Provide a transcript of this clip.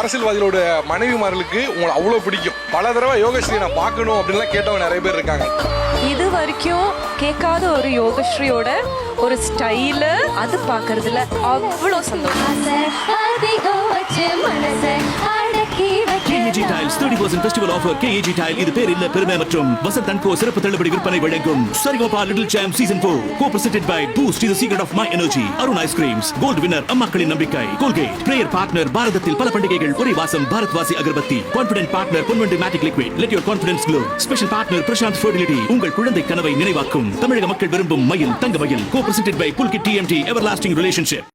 அரசியல்வாதிகளோட மனைவிமார்களுக்கு உங்களை அவ்வளவு பிடிக்கும்? பல தடவை யோகஸ்ரீ நான் பார்க்கணும் அப்படின்லாம் கேட்டவங்க நிறைய பேர் இருக்காங்க. இது வரைக்கும் கேட்காத ஒரு யோகஸ்ரீயோட ஒரு ஸ்டைலு அது பார்க்கறதுல அவ்வளோ சந்தோஷம். KAG Tiles 30% festival offer. KAG Tile இது பேர் இல்ல பெருமை மற்றும் வசந்த் அண்ட் கோ சிறப்பு தள்ளுபடி விற்பனை வழங்கும் Sa Re Ga Ma Pa little champ season 4 co-presented by Boost is the secret of my energy. Arun ice creams gold winner அம்மாக்களின் நம்பிக்கை. கோல்கேட் பிரேயர் பார்ட்னர் பாரதத்தில் பல பண்டிகைகள் ஒரே வாசம் Bharat Vasi agarbatti. Confident partner Ponvandu matic liquid let your confidence glow. Special partner Prashanth fertility உங்கள் குழந்தை கனவை நினைவாக்கும். தமிழக மக்கள் விரும்பும் மயில் தங்க மயில் co-presented by Pulkit TMT everlasting relationship.